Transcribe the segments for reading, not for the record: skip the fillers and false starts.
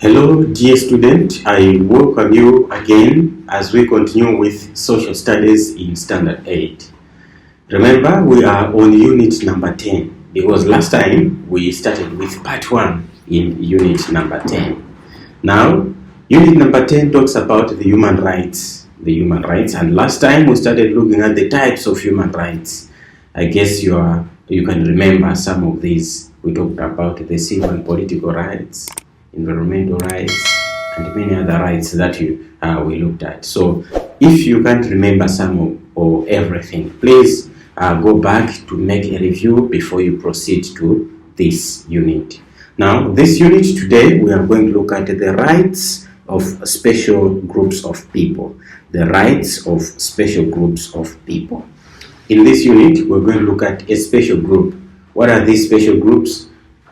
Hello, dear student. I welcome you again as we continue with Social Studies in Standard 8. Remember, we are on unit number 10 because last time we started with part 1 in unit number 10. Now, unit number 10 talks about the human rights. And last time we started looking at the types of human rights. I guess you can remember some of these. We talked about the civil and political rights, environmental rights, and many other rights that we looked at. So if you can't remember some or everything, please go back to make a review before you proceed to this unit. Now, this unit today, we are going to look at the rights of special groups of people. The rights of special groups of people. In this unit, we're going to look at a special group. What are these special groups?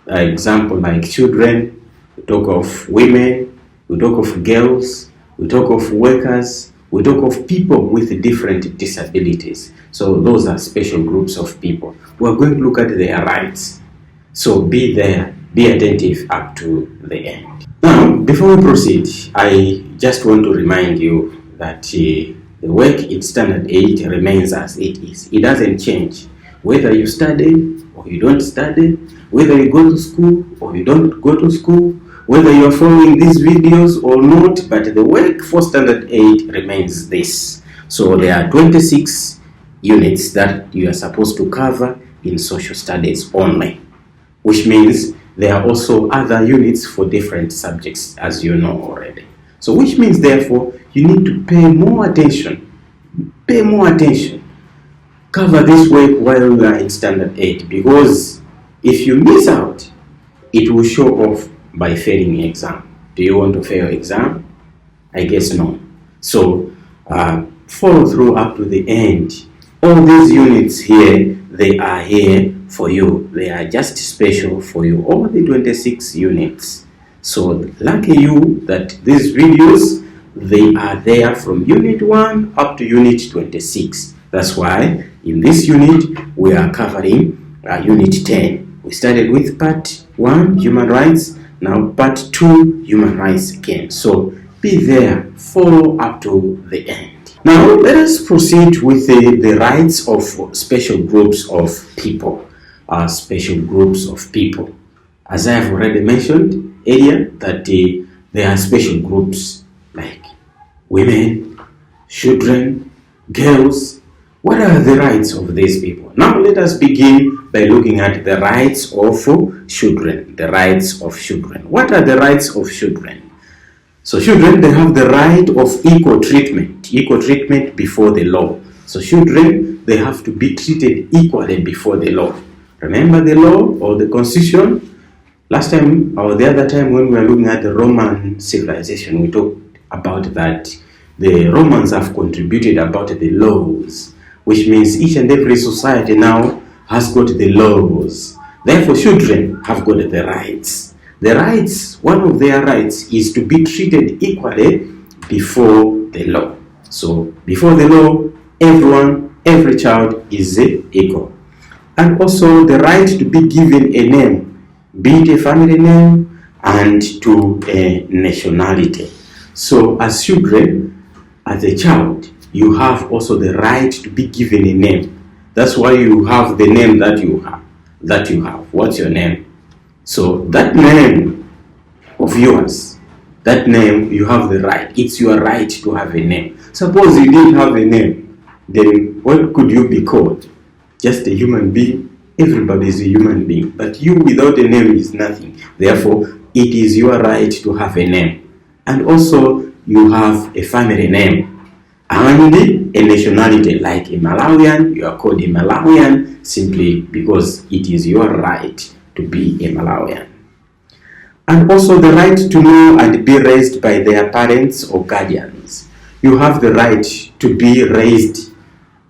Example like children. We talk of women, we talk of girls, we talk of workers, we talk of people with different disabilities. So those are special groups of people. We're going to look at their rights. So be there, be attentive up to the end. Now, before we proceed, I just want to remind you that the work in Standard 8 remains as it is. It doesn't change. Whether you study or you don't study, whether you go to school or you don't go to school, whether you are following these videos or not, but the work for Standard 8 remains this. So there are 26 units that you are supposed to cover in social studies only, which means there are also other units for different subjects, as you know already. So which means, therefore, you need to pay more attention. Pay more attention. Cover this work while you are in Standard 8, because if you miss out, it will show off by failing exam. Do you want to fail exam? I guess no. So follow through up to the end. All these units here, they are here for you. They are just special for you. All the 26 units. So lucky you that these videos, they are there from unit 1 up to unit 26. That's why in this unit we are covering unit 10. We started with part 1, human rights. Now part 2, human rights again. So be there, follow up to the end. Now let us proceed with the rights of special groups of people. Special groups of people. As I have already mentioned earlier, that there are special groups like women, children, girls. What are the rights of these people? Now let us begin by looking at the rights of children. The rights of children. What are the rights of children? So children, they have the right of equal treatment before the law. So children, they have to be treated equally before the law. Remember the law or the constitution? Last time or the other time when we were looking at the Roman civilization, we talked about that the Romans have contributed about the laws, which means each and every society now has got the laws. Therefore, children have got the rights. The rights, one of their rights is to be treated equally before the law. So, before the law, every child is equal. And also the right to be given a name, be it a family name and to a nationality. So, as children, as a child, you have also the right to be given a name. That's why you have the name that you have. What's your name? So that name of yours, that name, you have the right. It's your right to have a name. Suppose you didn't have a name, then what could you be called? Just a human being? Everybody is a human being. But you without a name is nothing. Therefore, it is your right to have a name. And also, you have a family name. And a nationality, like a Malawian, you are called a Malawian simply because it is your right to be a Malawian. And also the right to know and be raised by their parents or guardians. You have the right to be raised,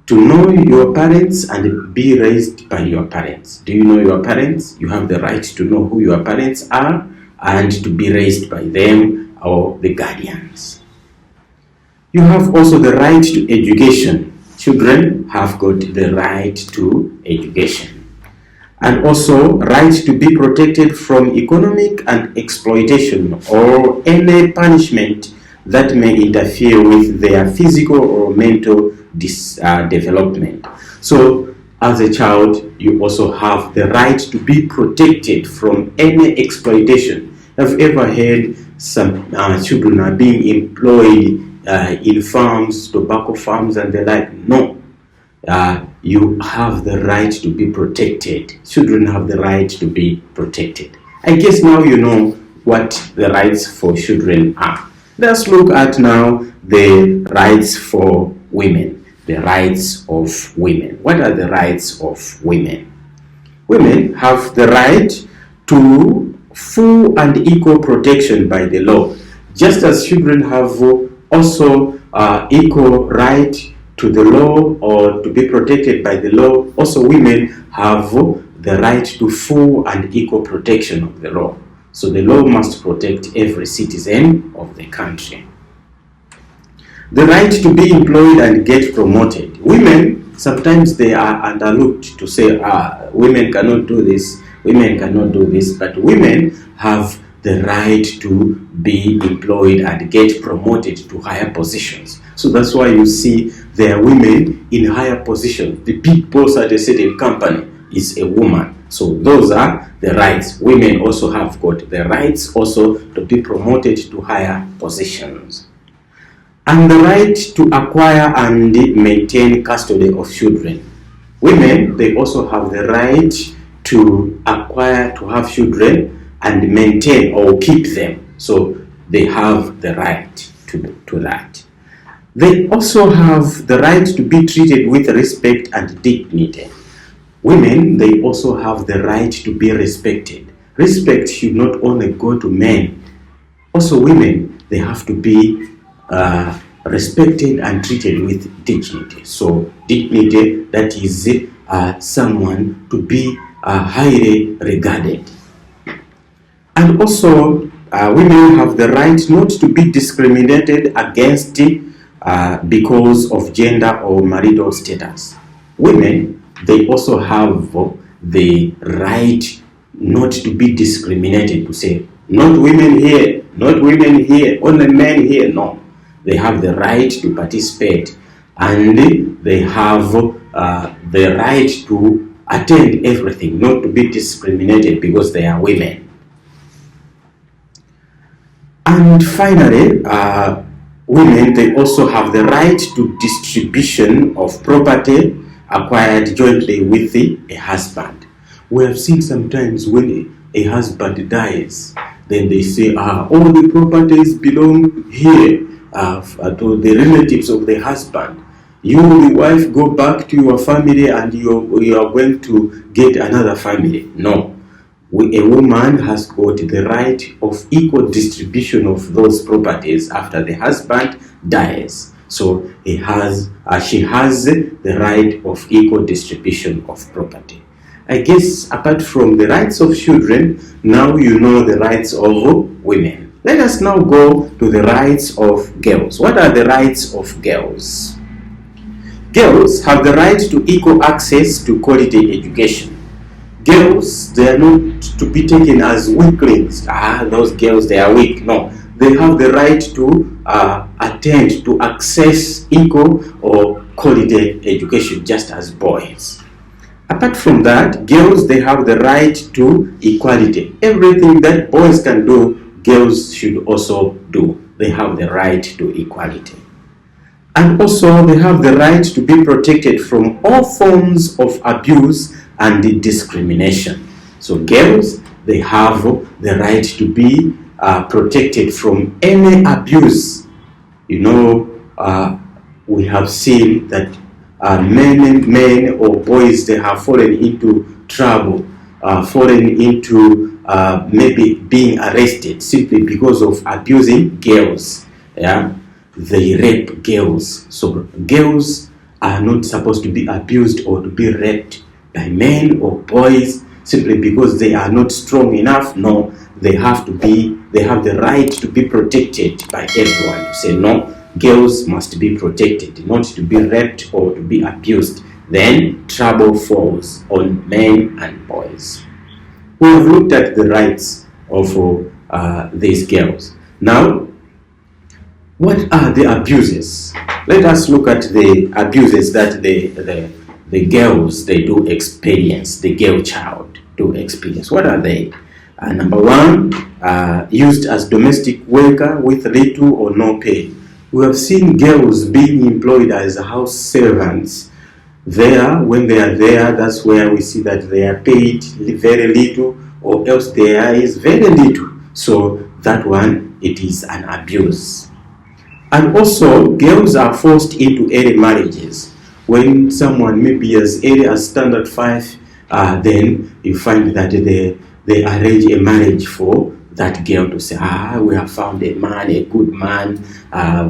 to know your parents and be raised by your parents. Do you know your parents? You have the right to know who your parents are and to be raised by them or the guardians. You have also the right to education. Children have got the right to education. And also right to be protected from economic and exploitation or any punishment that may interfere with their physical or mental development. So as a child, you also have the right to be protected from any exploitation. Have you ever heard some children are being employed in farms, tobacco farms and the like? No. You have the right to be protected. Children have the right to be protected. I guess now you know what the rights for children are. Let's look at now the rights for women. The rights of women. What are the rights of women? Women have the right to full and equal protection by the law. Just as children have also equal right to the law or to be protected by the law, also women have the right to full and equal protection of the law. So the law must protect every citizen of the country. The right to be employed and get promoted. Women, sometimes they are underlooked to say, women cannot do this, women cannot do this, but women have the right to be employed and get promoted to higher positions. So that's why you see there are women in higher positions. The big boss at a certain company is a woman. So those are the rights. Women also have got the rights also to be promoted to higher positions. And the right to acquire and maintain custody of children. Women, they also have the right to acquire, to have children and maintain or keep them. So they have the right to that. They also have the right to be treated with respect and dignity. Women, they also have the right to be respected. Respect should not only go to men. Also women, they have to be respected and treated with dignity. So dignity, that is someone to be highly regarded. And also women have the right not to be discriminated against because of gender or marital status. Women, they also have the right not to be discriminated, to say, not women here, not women here, only men here. No, they have the right to participate and they have the right to attend everything, not to be discriminated because they are women. And finally, women, they also have the right to distribution of property acquired jointly with a husband. We have seen sometimes when a husband dies, then they say, all the properties belong here to the relatives of the husband. You, the wife, go back to your family and you are going to get another family. No. A woman has got the right of equal distribution of those properties after the husband dies. So she has the right of equal distribution of property. I guess apart from the rights of children, now you know the rights of women. Let us now go to the rights of girls. What are the rights of girls? Girls have the right to equal access to quality education. Girls, they are not to be taken as weaklings. Those girls, they are weak. No, they have the right to attend to access equal or quality education just as boys. Apart from that, girls, they have the right to equality. Everything that boys can do, girls should also do. They have the right to equality. And also, they have the right to be protected from all forms of abuse and discrimination. So girls, they have the right to be protected from any abuse. You know, we have seen that men or boys, they have fallen into trouble, fallen into maybe being arrested simply because of abusing girls. Yeah, they rape girls. So girls are not supposed to be abused or to be raped by men or boys simply because they are not strong enough. No, they have the right to be protected by everyone. To say no, girls must be protected, not to be raped or to be abused then trouble falls on men and boys. We have looked at the rights of these girls. Now, what are the abuses? Let us look at the abuses that the girls they do experience, the girl child do experience. What are they? Number one, used as domestic worker with little or no pay. We have seen girls being employed as house servants. There, when they are there, that's where we see that they are paid very little, or else there is very little. So that one, it is an abuse. And also, girls are forced into early marriages. When someone maybe as early as standard 5, then you find that they arrange a marriage for that girl to say, we have found a man, a good man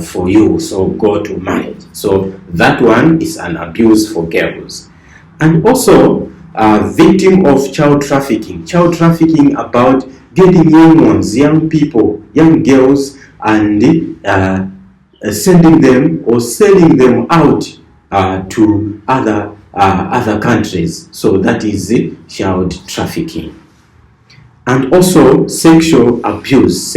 for you, so go to marriage. So that one is an abuse for girls. And also, victim of child trafficking. Child trafficking about getting young ones, young people, young girls, and sending them or selling them out to other countries. So that is child trafficking. And also sexual abuse.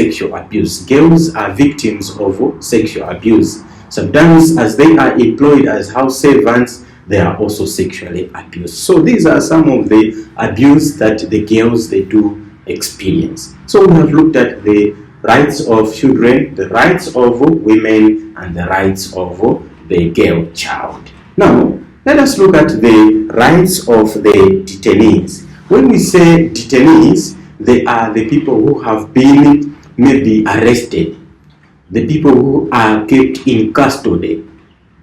Girls are victims of sexual abuse. Sometimes as they are employed as house servants, they are also sexually abused. So these are some of the abuse that the girls they do experience. So we have looked at the rights of children, the rights of women, and the rights of the girl child. Now, let us look at the rights of the detainees. When we say detainees, they are the people who have been maybe arrested, the people who are kept in custody.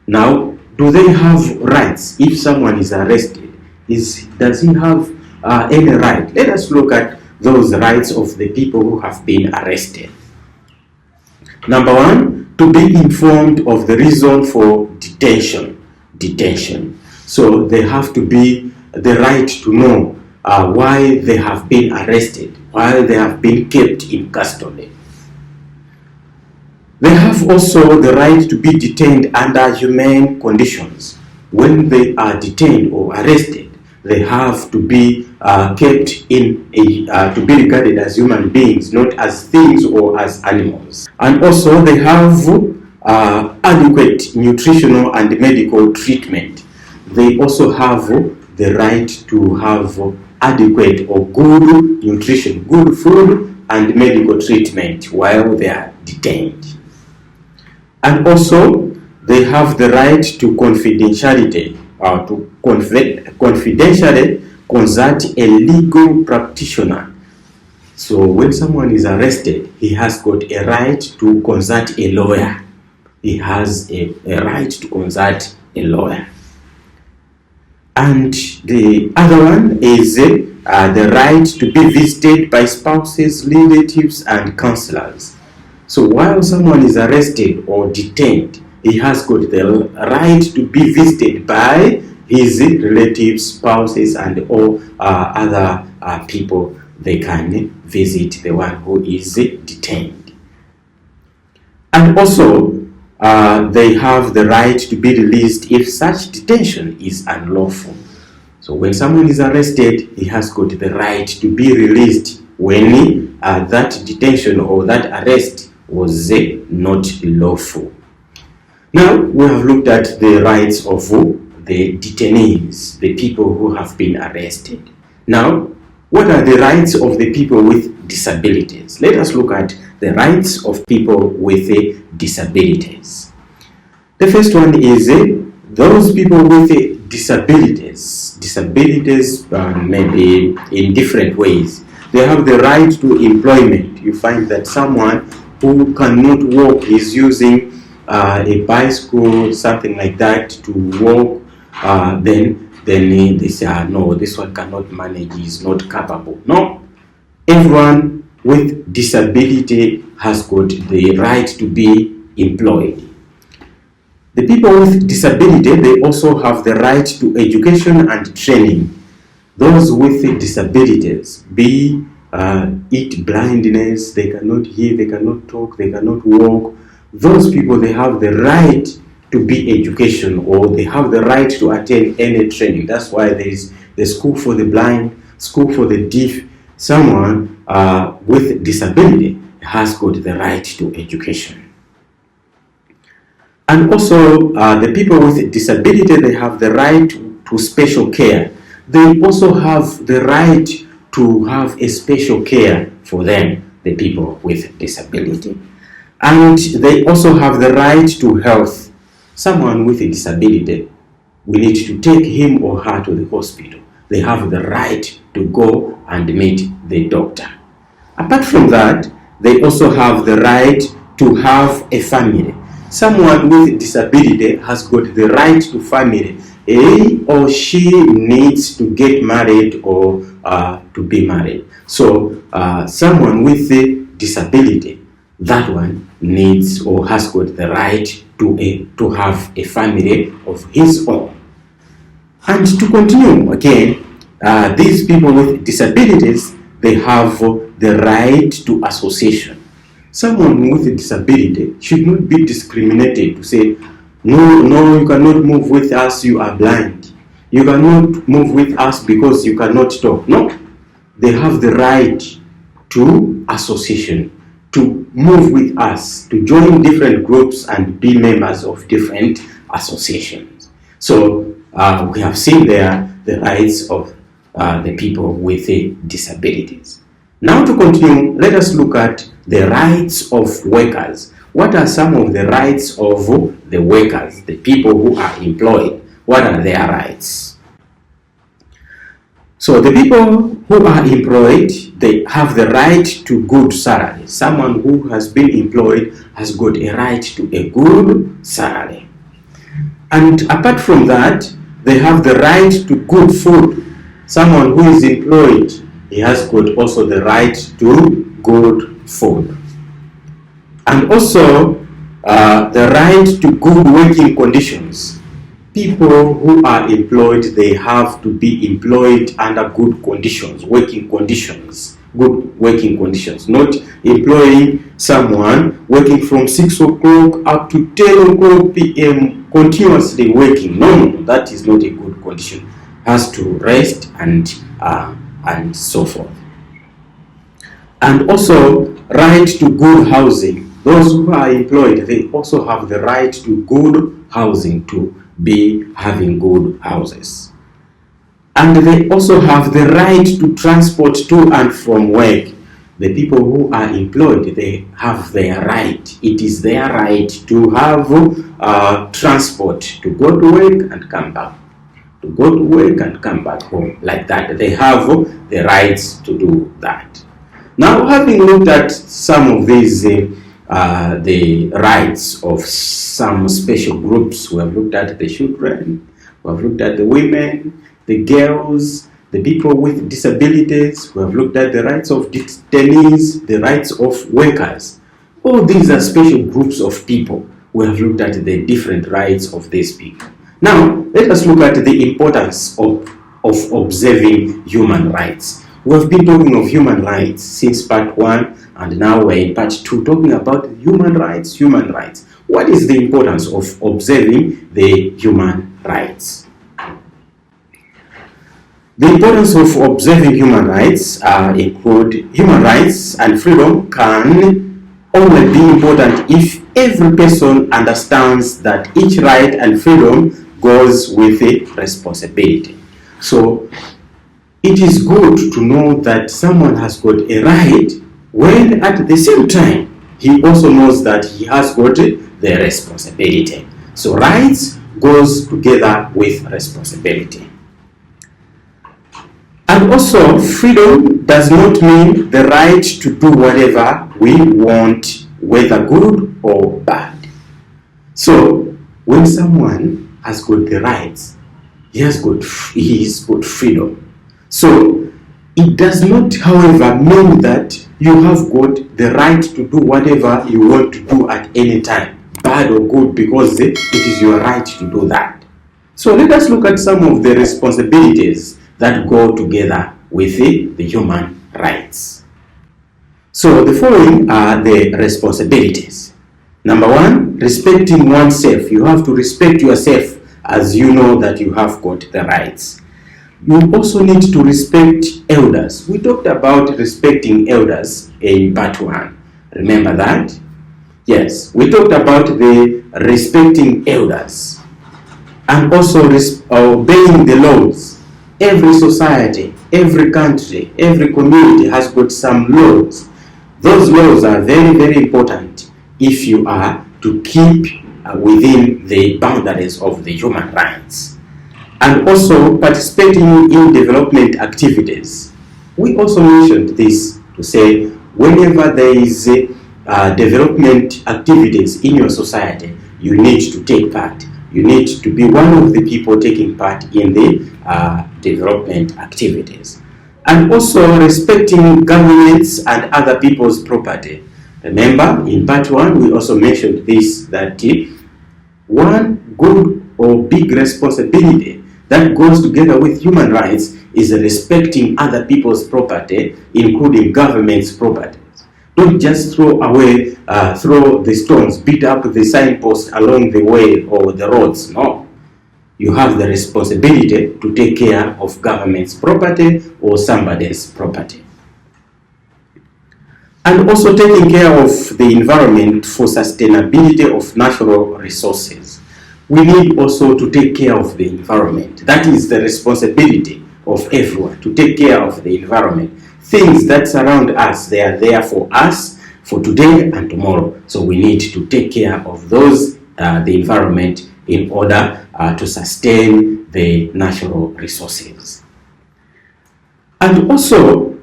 Now, do they have rights if someone is arrested? Does he have any right? Let us look at those rights of the people who have been arrested. Number one, to be informed of the reason for detention. So they have to be the right to know why they have been arrested, why they have been kept in custody. They have also the right to be detained under humane conditions. When they are detained or arrested, they have to be kept in to be regarded as human beings, not as things or as animals. And also they have adequate nutritional and medical treatment. They also have the right to have adequate or good nutrition, good food and medical treatment while they are detained. And also they have the right to confidentiality, or to confidentially consult a legal practitioner. So when someone is arrested, he has got a right to consult a lawyer. He has a right to consult a lawyer. And the other one is the right to be visited by spouses, relatives, and counselors. So while someone is arrested or detained, he has got the right to be visited by his relatives, spouses, and all other people. They can visit the one who is detained. And also, they have the right to be released if such detention is unlawful. So when someone is arrested, he has got the right to be released when that detention or that arrest was not lawful. Now, we have looked at the rights of the detainees, the people who have been arrested. Now, what are the rights of the people with disabilities? Let us look at the rights of people with disabilities. The first one is those people with disabilities. Disabilities maybe in different ways. They have the right to employment. You find that someone who cannot walk is using a bicycle, something like that, to walk. Then they say, no, this one cannot manage, is not capable. No, everyone with disability has got the right to be employed. The people with disability, they also have the right to education and training. Those with disabilities, be it blindness, they cannot hear, they cannot talk, they cannot walk. Those people, they have the right to be education, or they have the right to attend any training. That's why there is the school for the blind, school for the deaf. Someone with disability has got the right to education. And also the people with disability, they have the right to special care. They also have the right to have a special care for them, the people with disability. And they also have the right to health. Someone with a disability, we need to take him or her to the hospital. They have the right to go and meet the doctor. Apart from that, they also have the right to have a family. Someone with disability has got the right to family. He or she needs to get married or to be married. So someone with a disability, that one needs or has got the right to have a family of his own. And to continue again, these people with disabilities, they have the right to association. Someone with a disability should not be discriminated to say, no, you cannot move with us, you are blind. You cannot move with us because you cannot talk. No, they have the right to association, to move with us, to join different groups and be members of different associations. So we have seen there the rights of the people with disabilities. Now to continue, let us look at the rights of workers. What are some of the rights of the workers, the people who are employed? What are their rights? So the people who are employed, they have the right to good salary. Someone who has been employed has got a right to a good salary. And apart from that, they have the right to good food. Someone who is employed, he has got also the right to good food. And also the right to good working conditions. People who are employed, they have to be employed under good conditions, working conditions, good working conditions. Not employing someone working from 6 o'clock up to 10 o'clock p.m. continuously working. No, that is not a good condition. Has to rest and so forth. And also right to good housing. Those who are employed, they also have the right to good housing, to be having good houses. And they also have the right to transport to and from work. The people who are employed, they have their right. It is their right to have transport, to go to work and come back. To go to work and come back home, like that. They have the rights to do that. Now, having looked at some of these the rights of some special groups, we have looked at the children, we have looked at the women, the girls, the people with disabilities, we have looked at the rights of detainees, the rights of workers. All these are special groups of people. We have looked at the different rights of these people. Now, let us look at the importance of observing human rights. We have been talking of human rights since part 1, and now we're in part 2 talking about human rights. Human rights. What is the importance of observing the human rights? The importance of observing human rights include human rights and freedom can only be important if every person understands that each right and freedom goes with a responsibility. So it is good to know that someone has got a right when at the same time he also knows that he has got the responsibility. So rights goes together with responsibility. And also freedom does not mean the right to do whatever we want, whether good or bad. So when someone has got the rights, he has got freedom. So it does not, however, mean that you have got the right to do whatever you want to do at any time, bad or good, because it is your right to do that. So let us look at some of the responsibilities that go together with the human rights. So the following are the responsibilities. Number 1, respecting oneself. You have to respect yourself as you know that you have got the rights. You also need to respect elders. We talked about respecting elders in part 1. Remember that? Yes, we talked about the respecting elders and also obeying the laws. Every society, every country, every community has got some laws. Those laws are very, very important if you are to keep within the boundaries of the human rights. And also participating in development activities. We also mentioned this to say whenever there is development activities in your society, you need to take part. You need to be one of the people taking part in the development activities. And also respecting governments and other people's property. Remember, in part 1, we also mentioned this, that one good or big responsibility that goes together with human rights is respecting other people's property, including government's properties. Don't just throw the stones, beat up the signposts along the way or the roads. No. You have the responsibility to take care of government's property or somebody's property. And also taking care of the environment for sustainability of natural resources. We need also to take care of the environment. That is the responsibility of everyone, to take care of the environment. Things that surround us, they are there for us, for today and tomorrow. So we need to take care of those, the environment, in order to sustain the natural resources. And also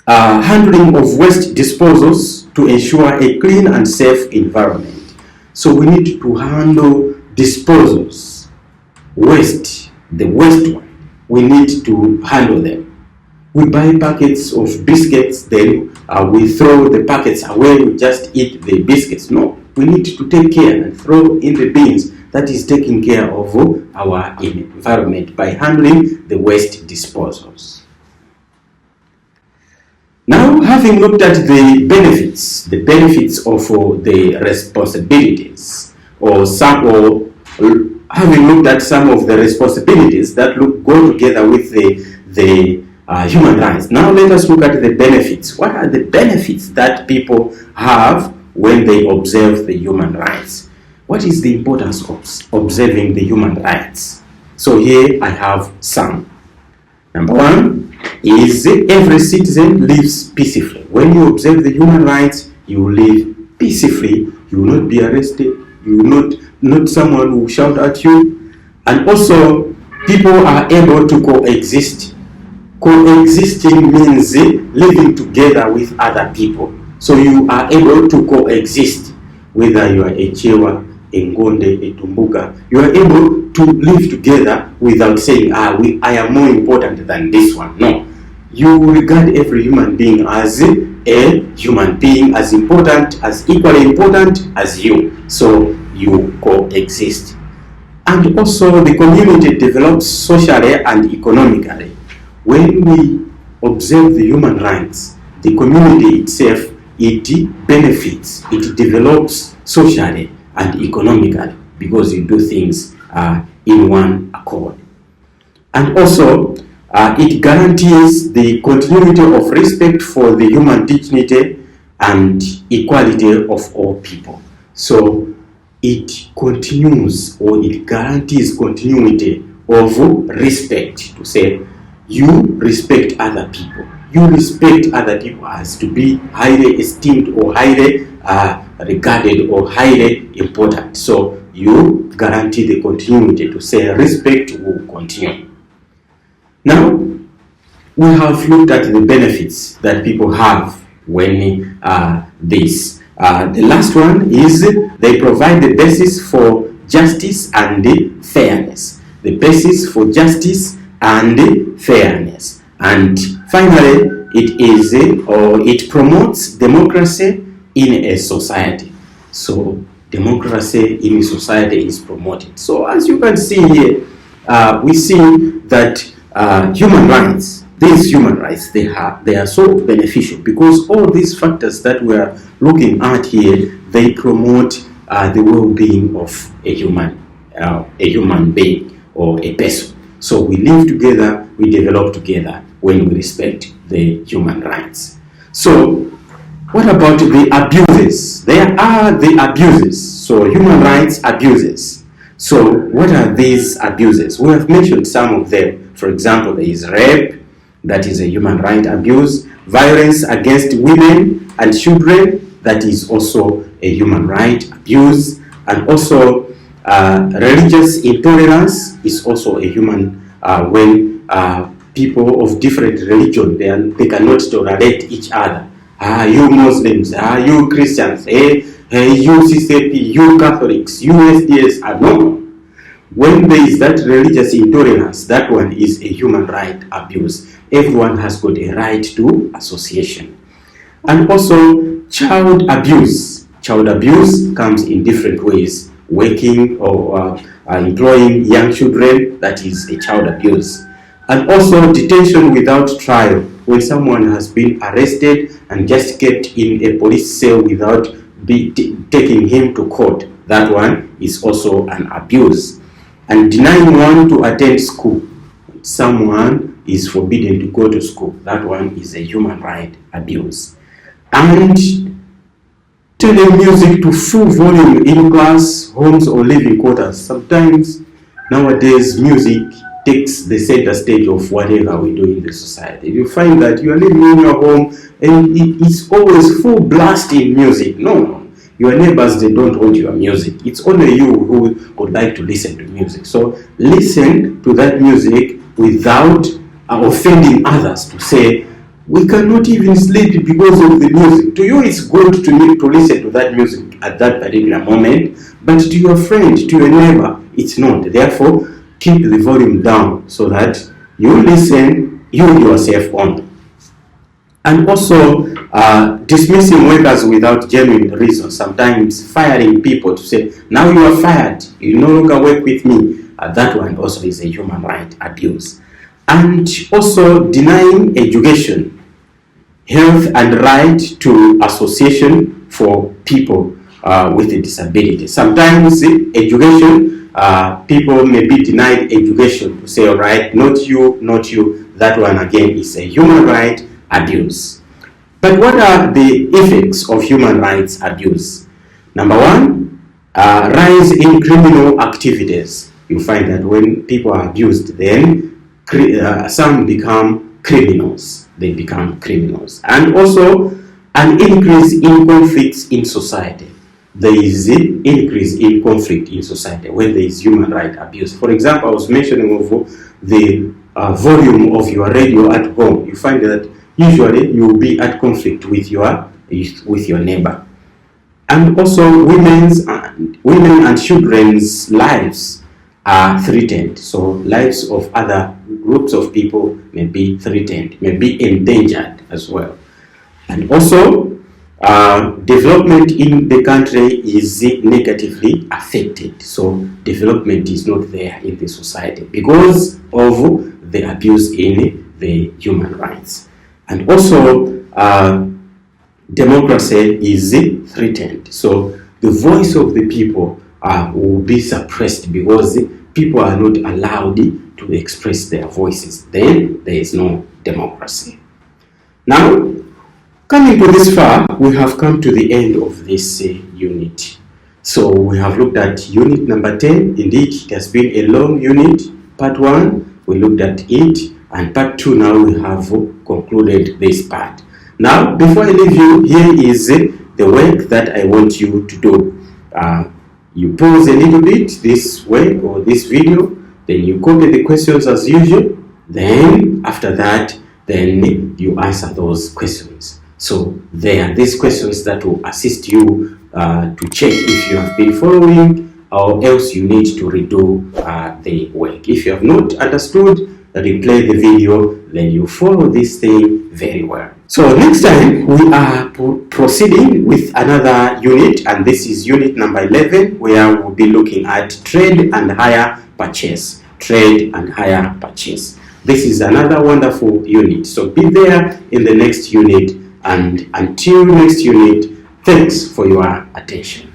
handling of waste disposals to ensure a clean and safe environment. So we need to handle disposals, waste, the waste one. We need to handle them. We buy packets of biscuits, then we throw the packets away, we just eat the biscuits. No, we need to take care and throw in the bins. That is taking care of our environment by handling the waste disposals. Now, having looked at the benefits of the responsibilities, or having looked at some of the responsibilities that go together with the human rights. Now let us look at the benefits. What are the benefits that people have when they observe the human rights? What is the importance of observing the human rights? So here I have some. Number 1 is every citizen lives peacefully. When you observe the human rights, you will live peacefully. You will not be arrested. You will not someone who will shout at you. And also, people are able to coexist. Coexisting means living together with other people. So you are able to coexist, whether you are a Chewa, a Ngonde, a Tumbuka. You are able to live together without saying, I am more important than this one. No. You regard every human being as a human being, as important, as equally important as you. So you coexist. And also the community develops socially and economically. When we observe the human rights, the community itself, it benefits, it develops socially and economically because you do things in one accord. And also, it guarantees the continuity of respect for the human dignity and equality of all people. So it continues, or it guarantees continuity of respect, to say you respect other people. You respect other people as to be highly esteemed or highly regarded or highly important. So you guarantee the continuity, to say respect will continue. Now, we have looked at the benefits that people have when the last one is they provide the basis for justice and fairness. The basis for justice and fairness. And finally, it promotes democracy in a society. So democracy in a society is promoted. So as you can see here, we see that human rights, these human rights, they are so beneficial because all these factors that we are looking at here, they promote the well-being of a human being or a person. So we live together, we develop together when we respect the human rights. So what about the abuses? There are the abuses, so human rights abuses. So what are these abuses? We have mentioned some of them. For example, there is rape, that is a human right abuse. Violence against women and children, that is also a human right abuse. And also religious intolerance is also a human, when people of different religion, they cannot tolerate each other. You Muslims, you Christians, you CCP, you Catholics, you SDS, no. When there is that religious intolerance, that one is a human right abuse. Everyone has got a right to association. And also child abuse. Child abuse comes in different ways. Working or employing young children, that is a child abuse. And also detention without trial, when someone has been arrested and just kept in a police cell without taking him to court, that one is also an abuse. And denying one to attend school, someone is forbidden to go to school, that one is a human right abuse. And turning music to full volume in class, homes or living quarters. Sometimes nowadays music takes the center stage of whatever we do in the society. You find that you are living in your home and it's always full blast in music. No, your neighbors, they don't want your music. It's only you who would like to listen to music. So listen to that music without offending others, to say, we cannot even sleep because of the music. To you, it's good to listen to that music at that particular moment, but to your friend, to your neighbor, it's not. Therefore, keep the volume down so that you listen, you yourself on. And also dismissing workers without genuine reason. Sometimes firing people to say, now you are fired, you no longer work with me. That one also is a human right abuse. And also denying education, health and right to association for people with a disability. Sometimes education, people may be denied education to say, all right, not you, not you. That one again is a human right abuse. But what are the effects of human rights abuse? Number one, rise in criminal activities. You find that when people are abused, then some become criminals. They become criminals. And also an increase in conflicts in society. There is an increase in conflict in society when there is human right abuse. For example, I was mentioning of the volume of your radio at home. You find that usually you will be at conflict with your neighbor. And also women and children's lives are threatened. So lives of other groups of people may be threatened, may be endangered as well. And also development in the country is negatively affected. So development is not there in the society because of the abuse in the human rights. And also democracy is threatened. So the voice of the people will be suppressed because people are not allowed to express their voices. Then there is no democracy. Now, coming to this far, we have come to the end of this unit. So we have looked at unit number 10. Indeed, it has been a long unit. Part 1, we looked at it. And part 2, now we have concluded this part. Now, before I leave you, here is the work that I want you to do. You pause a little bit this way or this video, then you copy the questions as usual. Then after that, then you answer those questions. So there are these questions that will assist you to check if you have been following, or else you need to redo the work. If you have not understood, replay the video, then you follow this thing very well. So next time we are proceeding with another unit, and this is unit number 11, where we'll be looking at trade and hire purchase. Trade and hire purchase. This is another wonderful unit. So be there in the next unit, and until next unit, thanks for your attention.